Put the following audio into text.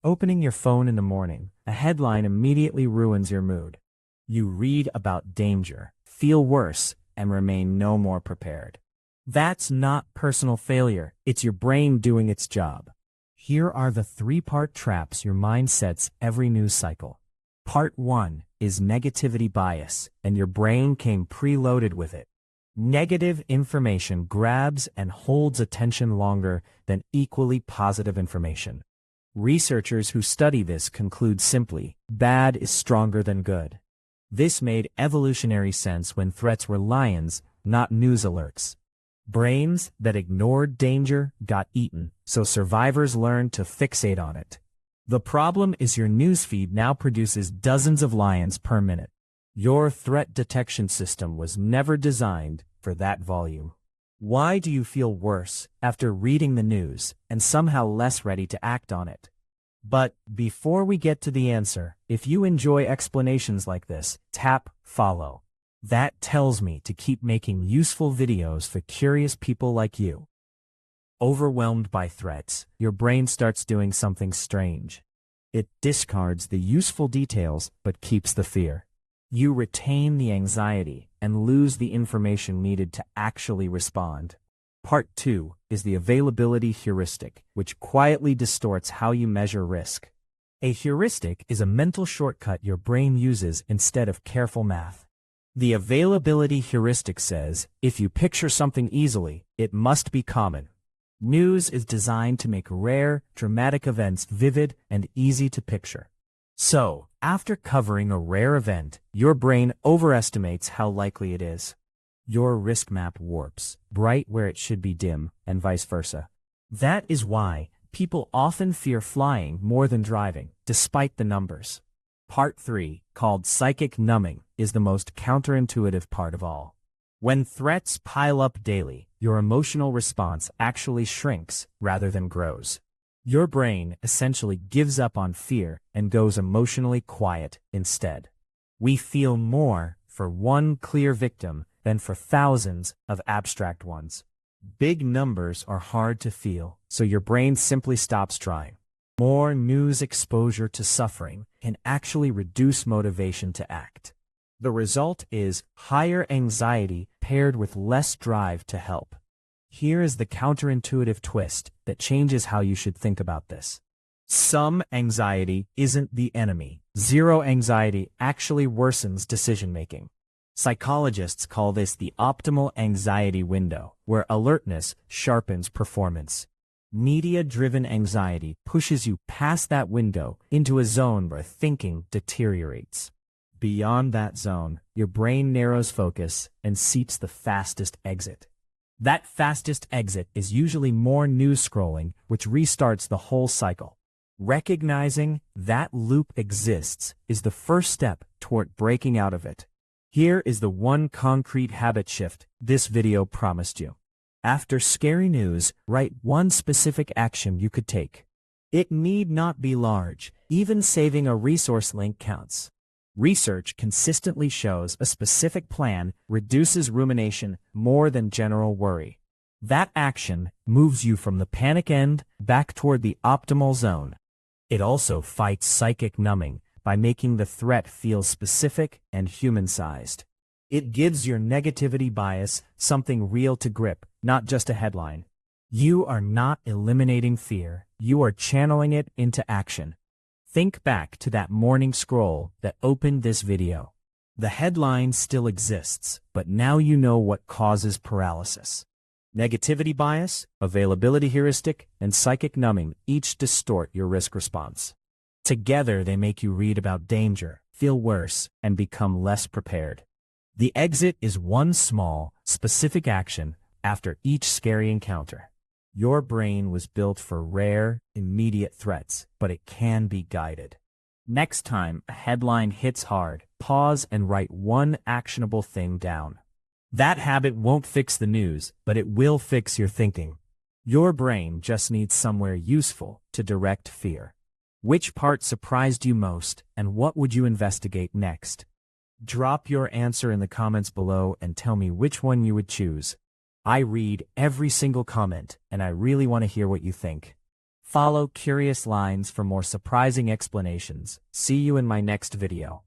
Opening your phone in the morning, a headline immediately ruins your mood. You read about danger, feel worse, and remain no more prepared. That's not personal failure, it's your brain doing its job. Here are the three-part traps your mind sets every news cycle. Part 1 is negativity bias, and your brain came preloaded with it. Negative information grabs and holds attention longer than equally positive information. Researchers who study this conclude simply, bad is stronger than good. This made evolutionary sense when threats were lions, not news alerts. Brains that ignored danger got eaten, so survivors learned to fixate on it. The problem is your newsfeed now produces dozens of lions per minute. Your threat detection system was never designed for that volume. Why do you feel worse after reading the news and somehow less ready to act on it? But before we get to the answer, if you enjoy explanations like this, tap follow. That tells me to keep making useful videos for curious people like you. Overwhelmed by threats, your brain starts doing something strange. It discards the useful details but keeps the fear. You retain the anxiety and lose the information needed to actually respond. Part 2 is the availability heuristic, which quietly distorts how you measure risk. A heuristic is a mental shortcut your brain uses instead of careful math. The availability heuristic says, if you picture something easily, it must be common. News is designed to make rare, dramatic events vivid and easy to picture. So, after covering a rare event, your brain overestimates how likely it is. Your risk map warps, bright where it should be dim, and vice versa. That is why people often fear flying more than driving, despite the numbers. Part 3, called psychic numbing, is the most counterintuitive part of all. When threats pile up daily, your emotional response actually shrinks rather than grows. Your brain essentially gives up on fear and goes emotionally quiet instead. We feel more for one clear victim than for thousands of abstract ones. Big numbers are hard to feel, so your brain simply stops trying. More news exposure to suffering can actually reduce motivation to act. The result is higher anxiety paired with less drive to help. Here is the counterintuitive twist that changes how you should think about this. Some anxiety isn't the enemy. Zero anxiety actually worsens decision-making. Psychologists call this the optimal anxiety window, where alertness sharpens performance. Media-driven anxiety pushes you past that window into a zone where thinking deteriorates. Beyond that zone, your brain narrows focus and seeks the fastest exit. That fastest exit is usually more news scrolling, which restarts the whole cycle. Recognizing that loop exists is the first step toward breaking out of it. Here is the one concrete habit shift this video promised you. After scary news, write one specific action you could take. It need not be large. Even saving a resource link counts. Research consistently shows a specific plan reduces rumination more than general worry. That action moves you from the panic end back toward the optimal zone. It also fights psychic numbing by making the threat feel specific and human-sized. It gives your negativity bias something real to grip, not just a headline. You are not eliminating fear, you are channeling it into action. Think back to that morning scroll that opened this video. The headline still exists, but now you know what causes paralysis. Negativity bias, availability heuristic, and psychic numbing each distort your risk response. Together they make you read about danger, feel worse, and become less prepared. The exit is one small, specific action after each scary encounter. Your brain was built for rare, immediate threats, but it can be guided. Next time a headline hits hard, pause and write one actionable thing down. That habit won't fix the news, but it will fix your thinking. Your brain just needs somewhere useful to direct fear. Which part surprised you most, and what would you investigate next? Drop your answer in the comments below and tell me which one you would choose. I read every single comment, and I really want to hear what you think. Follow Curious Lines for more surprising explanations. See you in my next video.